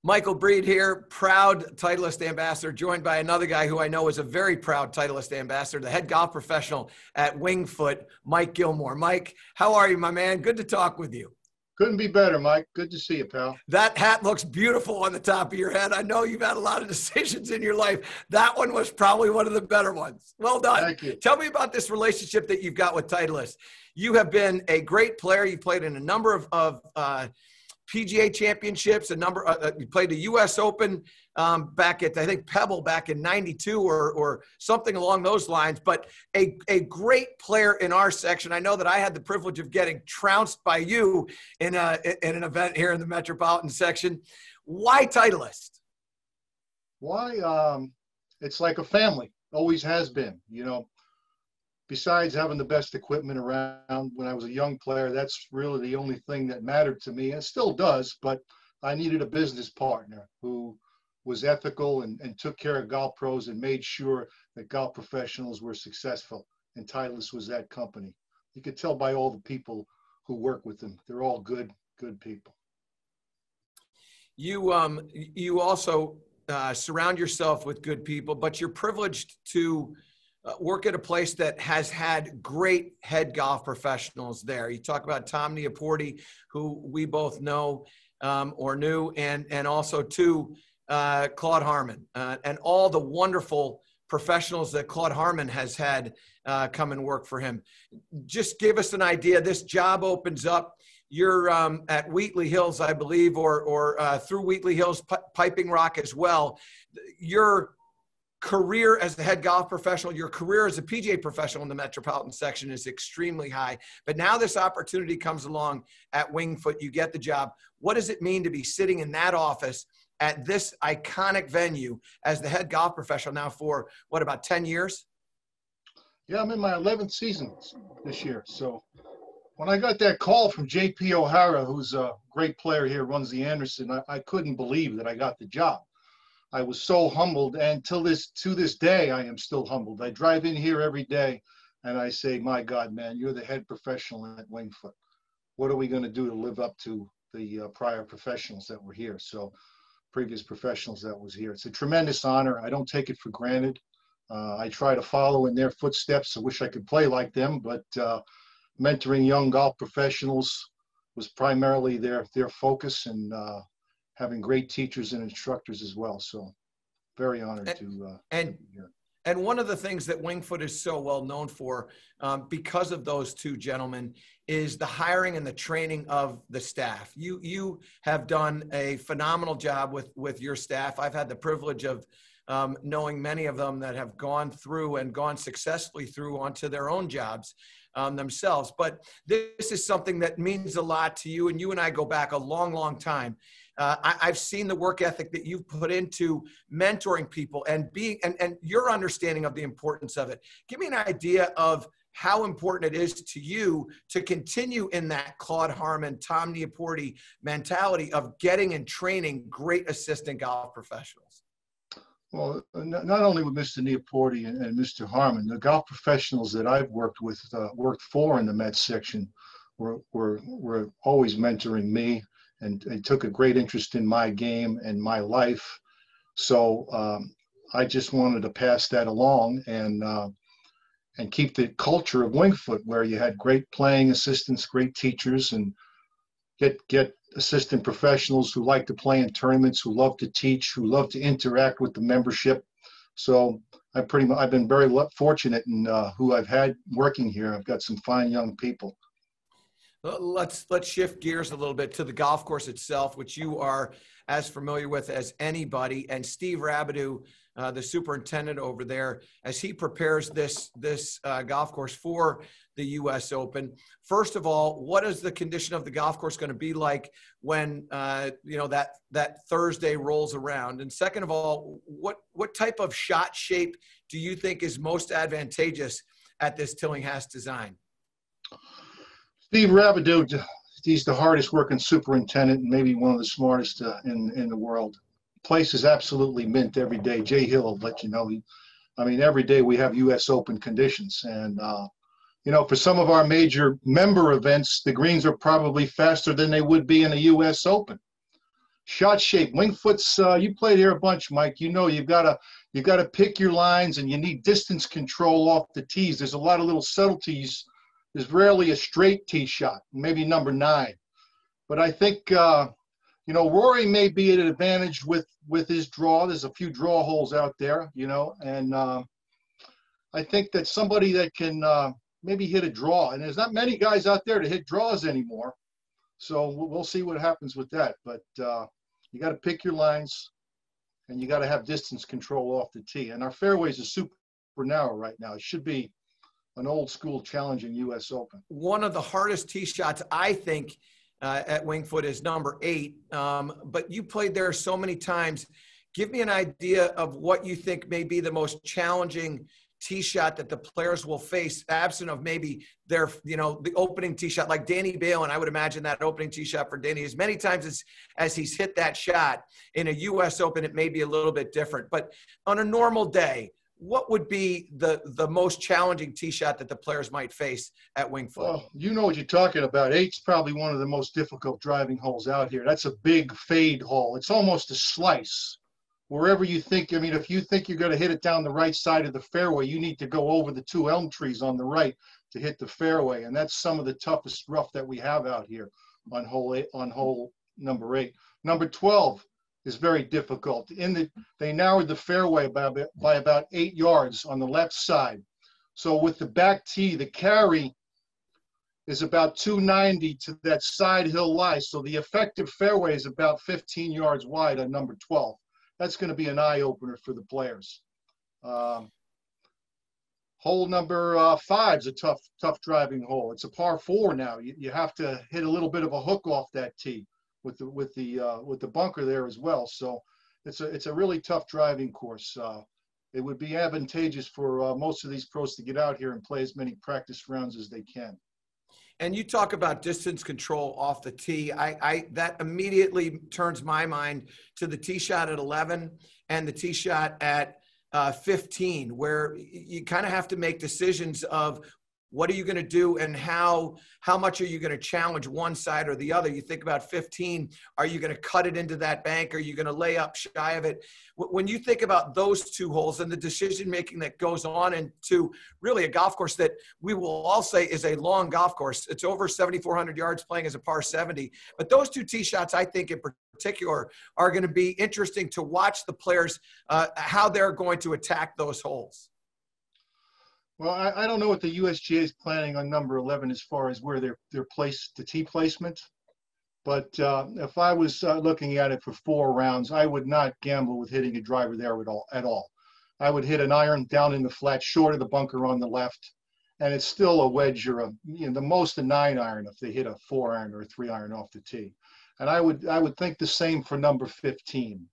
Michael Breed here, proud Titleist ambassador, joined by another guy who I know is a very proud Titleist ambassador, the head golf professional at Wingfoot, Mike Gilmore. Mike, how are you, my man? Good to talk with you. Couldn't be better, Mike. Good to see you, pal. That hat looks beautiful on the top of your head. I know you've had a lot of decisions in your life. That one was probably one of the better ones. Well done. Thank you. Tell me about this relationship that you've got with Titleist. You have been a great player. You played in a number of PGA championships, you played the U.S. Open back at, I think, Pebble back in '92 or something along those lines, but a great player in our section. I know that I had the privilege of getting trounced by you in an event here in the Metropolitan section. Why Titleist? Why? It's like a family. Always has been, you know. Besides having the best equipment around when I was a young player, that's really the only thing that mattered to me, and it still does, but I needed a business partner who was ethical and took care of golf pros and made sure that golf professionals were successful, and Titleist was that company. You could tell by all the people who work with them. They're all good people. You also surround yourself with good people, but you're privileged to work at a place that has had great head golf professionals there. You talk about Tom Neoporti, who we both know or knew, and also Claude Harmon, and all the wonderful professionals that Claude Harmon has had come and work for him. Just give us an idea. This job opens up. You're at Wheatley Hills, I believe, or through Wheatley Hills, Piping Rock as well. Your career as the head golf professional, your career as a PGA professional in the Metropolitan section is extremely high. But now this opportunity comes along at Wingfoot. You get the job. What does it mean to be sitting in that office at this iconic venue as the head golf professional now for, what, about 10 years? Yeah, I'm in my 11th season this year. So when I got that call from J.P. O'Hara, who's a great player here, runs the Anderson, I couldn't believe that I got the job. I was so humbled, and to this day, I am still humbled. I drive in here every day, and I say, my God, man, you're the head professional at Wingfoot. What are we going to do to live up to the prior professionals that were here? So previous professionals that was here. It's a tremendous honor. I don't take it for granted. I try to follow in their footsteps. I wish I could play like them, but mentoring young golf professionals was primarily their focus, and having great teachers and instructors as well. So very honored to be here. And one of the things that Wingfoot is so well known for, because of those two gentlemen, is the hiring and the training of the staff. You have done a phenomenal job with your staff. I've had the privilege of knowing many of them that have gone through and gone successfully through onto their own jobs themselves. But this is something that means a lot to you, and you and I go back a long, long time. I've seen the work ethic that you've put into mentoring people and and your understanding of the importance of it. Give me an idea of how important it is to you to continue in that Claude Harmon, Tom Neoporti mentality of getting and training great assistant golf professionals. Well, not only with Mr. Neoporti and Mr. Harmon, the golf professionals that I've worked for in the Met section were always mentoring me and took a great interest in my game and my life. So I just wanted to pass that along and keep the culture of Wingfoot, where you had great playing assistants, great teachers, and get assistant professionals who like to play in tournaments, who love to teach, who love to interact with the membership. So I've been very fortunate in who I've had working here. I've got some fine young people. Let's shift gears a little bit to the golf course itself, which you are as familiar with as anybody. And Steve Rabideau, the superintendent over there, as he prepares this golf course for the U.S. Open. First of all, what is the condition of the golf course going to be like when that Thursday rolls around? And second of all, what type of shot shape do you think is most advantageous at this Tillinghast design? Steve Rabideau, he's the hardest working superintendent and maybe one of the smartest in the world. Place is absolutely mint every day. Jay Hill will let you know. Every day we have U.S. Open conditions. And, for some of our major member events, the greens are probably faster than they would be in a U.S. Open. shot shape, wing foots. You played here a bunch, Mike. You know you got to pick your lines, and you need distance control off the tees. There's a lot of little subtleties. There's rarely a straight tee shot, maybe number 9. But I think Rory may be at an advantage with his draw. There's a few draw holes out there, and I think that somebody that can maybe hit a draw, and there's not many guys out there to hit draws anymore. So we'll see what happens with that. But you got to pick your lines, and you got to have distance control off the tee. And our fairways are super narrow right now. It should be an old school challenging U.S. Open. One of the hardest tee shots, I think, at Winged Foot is number 8. But you played there so many times. Give me an idea of what you think may be the most challenging tee shot that the players will face, absent of maybe their, the opening tee shot, like Danny Bale. And I would imagine that opening tee shot for Danny, as many times as he's hit that shot in a U.S. Open, it may be a little bit different. But on a normal day, what would be the most challenging tee shot that the players might face at Winged Foot? Well, you know what you're talking about. 8's probably one of the most difficult driving holes out here. That's a big fade hole. It's almost a slice. Wherever you think, if you think you're going to hit it down the right side of the fairway, you need to go over the 2 elm trees on the right to hit the fairway. And that's some of the toughest rough that we have out here on hole number 8. Number 12 is very difficult. They narrowed the fairway by about 8 yards on the left side. So with the back tee, the carry is about 290 to that side hill lie. So the effective fairway is about 15 yards wide on number 12. That's going to be an eye-opener for the players. Hole number 5 is a tough driving hole. It's a par 4 now. You have to hit a little bit of a hook off that tee with the bunker there as well. So it's a really tough driving course. It would be advantageous for most of these pros to get out here and play as many practice rounds as they can. And you talk about distance control off the tee. That immediately turns my mind to the tee shot at 11 and the tee shot at 15, where you kind of have to make decisions of what are you going to do and how much are you going to challenge one side or the other. You think about 15, are you going to cut it into that bank? Are you going to lay up shy of it? When you think about those 2 holes and the decision-making that goes on into really a golf course that we will all say is a long golf course. It's over 7,400 yards playing as a par 70. But those 2 tee shots, I think in particular, are going to be interesting to watch the players, how they're going to attack those holes. Well, I don't know what the USGA is planning on number 11 as far as where their place, the tee placement. But if I was looking at it for 4 rounds, I would not gamble with hitting a driver there at all. I would hit an iron down in the flat, short of the bunker on the left, and it's still a wedge or the most a 9 iron if they hit a 4 iron or a 3 iron off the tee. And I would think the same for number 15.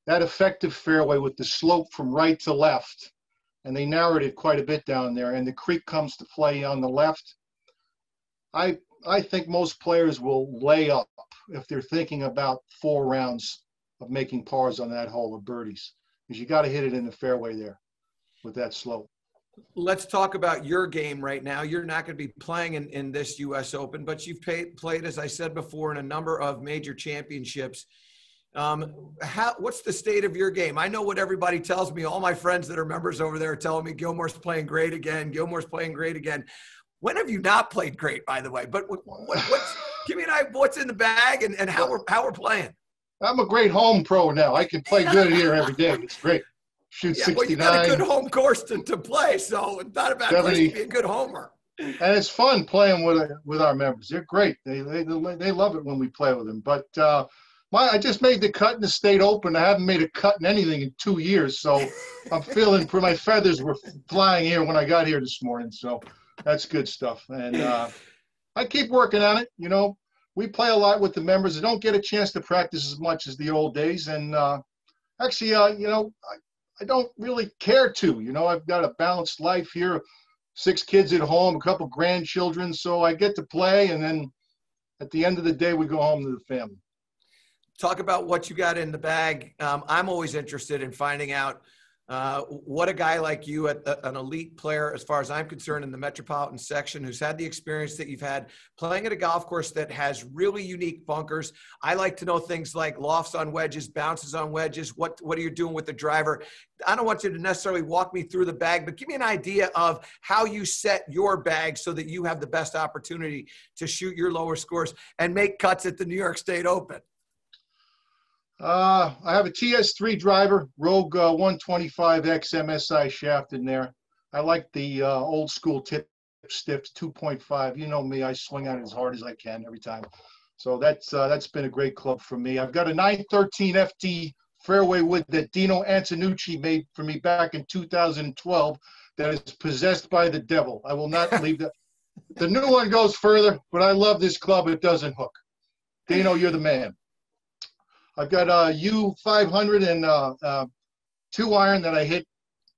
That effective fairway with the slope from right to left. And they narrowed it quite a bit down there, and the creek comes to play on the left. I think most players will lay up if they're thinking about 4 rounds of making pars on that hole of birdies, because you got to hit it in the fairway there with that slope. Let's talk about your game right now. You're not going to be playing in this U.S. Open, but you've played, as I said before, in a number of major championships. What's the state of your game? I know what everybody tells me. All my friends that are members over there are telling me Gilmore's playing great again. Gilmore's playing great again. When have you not played great, by the way? But give me an idea what's in the bag and how we're playing. I'm a great home pro now. I can play good here every day. It's great. Shoot 69. Well, you got a good home course to play, so it's not a bad place to be a good homer. And it's fun playing with our members. They're great. They love it when we play with them. But I just made the cut in the state open. I haven't made a cut in anything in 2 years, so I'm feeling my feathers were flying here when I got here this morning. So that's good stuff. And I keep working on it. We play a lot with the members. I don't get a chance to practice as much as the old days. And actually, I don't really care to. I've got a balanced life here, 6 kids at home, a couple grandchildren. So I get to play, and then at the end of the day, we go home to the family. Talk about what you got in the bag. I'm always interested in finding out What a guy like you, an elite player, as far as I'm concerned, in the metropolitan section, who's had the experience that you've had playing at a golf course that has really unique bunkers. I like to know things like lofts on wedges, bounces on wedges. What are you doing with the driver? I don't want you to necessarily walk me through the bag, but give me an idea of how you set your bag so that you have the best opportunity to shoot your lower scores and make cuts at the New York State Open. I have a TS3 driver, Rogue 125X MSI shaft in there. I like the old school tip stiff 2.5. You know me, I swing on it as hard as I can every time. So that's been a great club for me. I've got a 913 FT fairway wood that Dino Antonucci made for me back in 2012 that is possessed by the devil. I will not leave that. The new one goes further, but I love this club. It doesn't hook. Dino, you're the man. I've got a U500 and 2-iron that I hit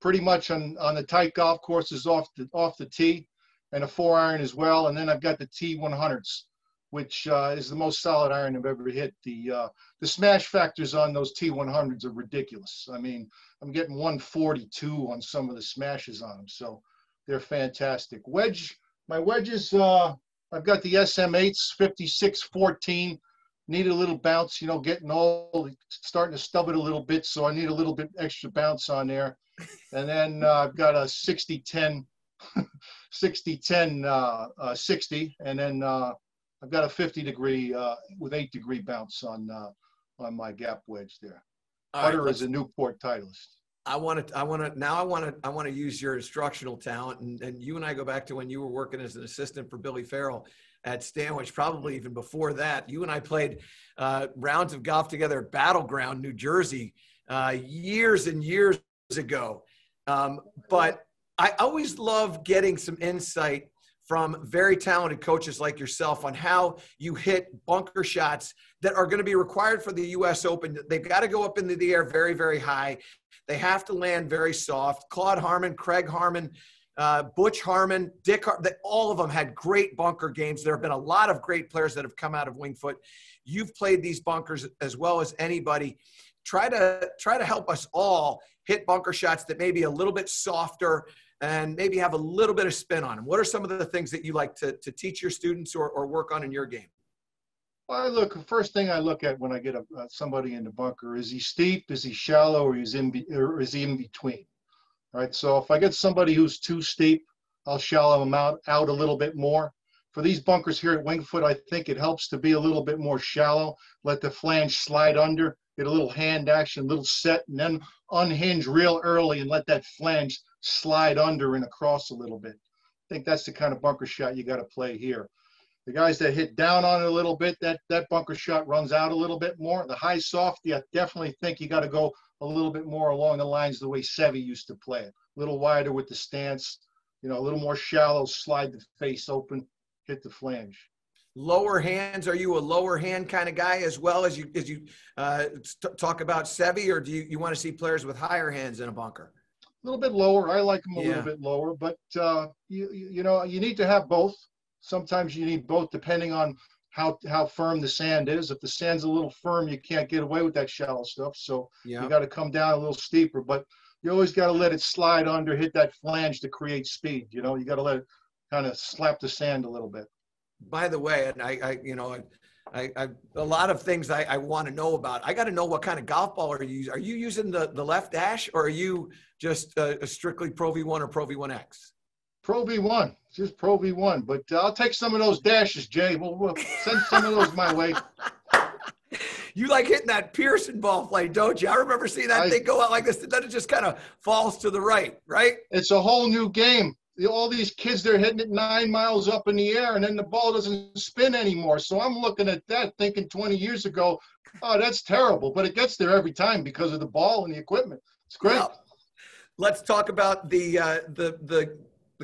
pretty much on the tight golf courses off the tee, and a 4-iron as well. And then I've got the T100s, which is the most solid iron I've ever hit. The smash factors on those T100s are ridiculous. I mean, I'm getting 142 on some of the smashes on them, so they're fantastic. My wedges, I've got the SM8s, 56-14. Need a little bounce, you know, getting old, starting to stub it a little bit, so I need a little bit extra bounce on there. And then I've got a 60-10, 60-10, 60, and then I've got a 50-degree with 8-degree bounce on my gap wedge there. Putter is a Newport Titleist. I want to use your instructional talent, and you and I go back to when you were working as an assistant for Billy Farrell at Stanwich, probably even before that. You and I played rounds of golf together at Battleground, New Jersey, years and years ago. But I always love getting some insight from very talented coaches like yourself on how you hit bunker shots that are going to be required for the U.S. Open. They've got to go up into the air very, very high. They have to land very soft. Claude Harmon, Craig Harmon, Butch Harmon, Dick, all of them had great bunker games. There have been a lot of great players that have come out of Winged Foot. You've played these bunkers as well as anybody. Try to help us all hit bunker shots that may be a little bit softer and maybe have a little bit of spin on them. What are some of the things that you like to teach your students or work on in your game? Well, first thing I look at when I get somebody in the bunker, is he steep, is he shallow, or is he in between? Right, so if I get somebody who's too steep, I'll shallow them out a little bit more. For these bunkers here at Winged Foot, I think it helps to be a little bit more shallow. Let the flange slide under, get a little hand action, a little set, and then unhinge real early and let that flange slide under and across a little bit. I think that's the kind of bunker shot you got to play here. The guys that hit down on it a little bit, that bunker shot runs out a little bit more. The high soft, I definitely think you got to go a little bit more along the lines of the way Seve used to play it. A little wider with the stance, you know, a little more shallow, slide the face open, hit the flange. Lower hands, are you a lower hand kind of guy as well as you talk about Seve, or do you want to see players with higher hands in a bunker? A little bit lower. I like them a little bit lower, but you know, you need to have both. Sometimes you need both depending on how firm the sand is. If the sand's a little firm, you can't get away with that shallow stuff. So you got to come down a little steeper, but you always got to let it slide under, hit that flange to create speed. You know, you got to let it kind of slap the sand a little bit. By the way, and I a lot of things I want to know about. I got to know what kind of golf ball are you using. Are you using the left dash, or are you just a strictly Pro V1 or Pro V1X? Pro V1, just Pro V1. But I'll take some of those dashes, Jay. We'll send some of those my way. You like hitting that Pearson ball flight, don't you? I remember seeing that thing go out like this, and then it just kind of falls to the right? It's a whole new game. All these kids, they're hitting it 9 miles up in the air, and then the ball doesn't spin anymore. So I'm looking at that thinking 20 years ago, oh, that's terrible. But it gets there every time because of the ball and the equipment. It's great. Yeah. Let's talk about the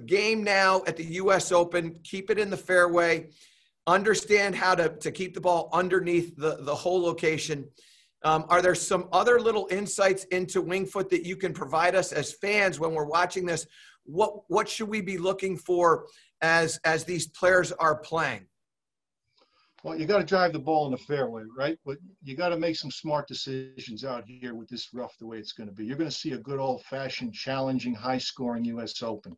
game now at the U.S. Open. Keep it in the fairway. Understand how to keep the ball underneath the hole location. Are there some other little insights into Winged Foot that you can provide us as fans when we're watching this? What should we be looking for as these players are playing? Well, you got to drive the ball in the fairway, right? But you got to make some smart decisions out here with this rough the way it's going to be. You're going to see a good old-fashioned, challenging, high-scoring U.S. Open.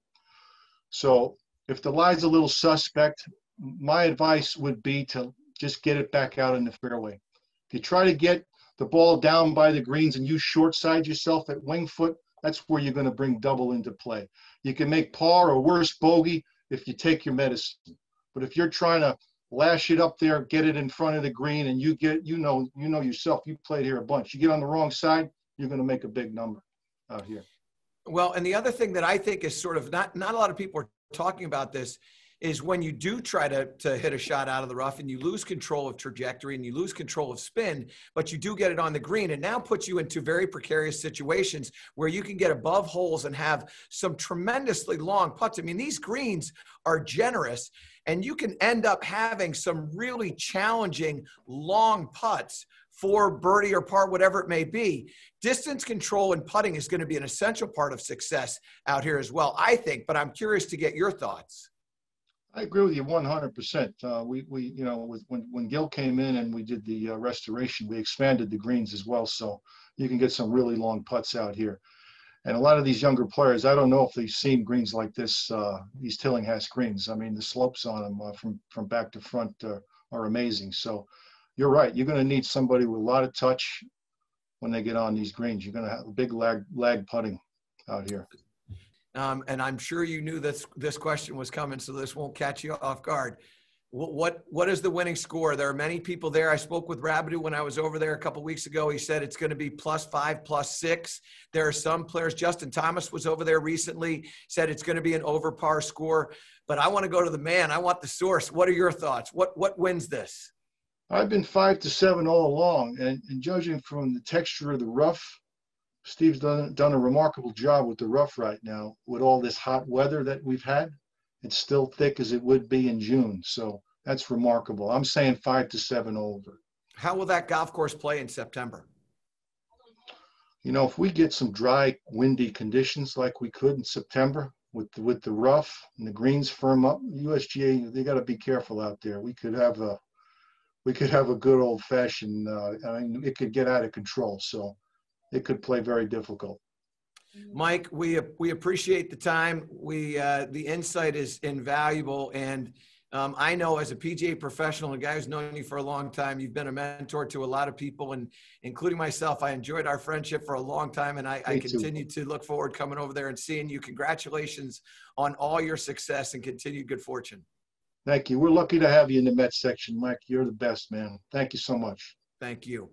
So if the lie's a little suspect, my advice would be to just get it back out in the fairway. If you try to get the ball down by the greens and you short side yourself at wing foot, that's where you're going to bring double into play. You can make par or worse bogey if you take your medicine. But if you're trying to lash it up there, get it in front of the green, and you get, you know yourself, you played here a bunch. You get on the wrong side, you're going to make a big number out here. Well, and the other thing that I think is sort of not a lot of people are talking about this is when you do try to hit a shot out of the rough and you lose control of trajectory and you lose control of spin, but you do get it on the green, it now puts you into very precarious situations where you can get above holes and have some tremendously long putts. I mean, these greens are generous and you can end up having some really challenging long putts for birdie or par, whatever it may be. Distance control and putting is going to be an essential part of success out here as well, I think, but I'm curious to get your thoughts. I agree with you 100%. We you know, when Gil came in and we did the restoration, we expanded the greens as well, so you can get some really long putts out here. And a lot of these younger players, I don't know if they've seen greens like this, these Tillinghast greens. I mean, the slopes on them from back to front are amazing. So you're right. You're going to need somebody with a lot of touch when they get on these greens. You're going to have a big lag putting out here. And I'm sure you knew this question was coming, so this won't catch you off guard. What is the winning score? There are many people there. I spoke with Rabideau when I was over there a couple of weeks ago. He said it's going to be +5, +6. There are some players. Justin Thomas was over there recently, said it's going to be an over par score. But I want to go to the man. I want the source. What are your thoughts? What wins this? I've been 5-7 all along, and judging from the texture of the rough, Steve's done a remarkable job with the rough right now. With all this hot weather that we've had, it's still thick as it would be in June. So that's remarkable. I'm saying 5-7 over. How will that golf course play in September? You know, if we get some dry, windy conditions like we could in September with the rough and the greens firm up, USGA, they got to be careful out there. We could have a good old-fashioned. I mean, it could get out of control. So it could play very difficult. Mike, we appreciate the time. The insight is invaluable. And I know as a PGA professional, a guy who's known you for a long time, you've been a mentor to a lot of people, and including myself. I enjoyed our friendship for a long time, and I continue to look forward coming over there and seeing you. Congratulations on all your success and continued good fortune. Thank you. We're lucky to have you in the Mets section, Mike. You're the best, man. Thank you so much. Thank you.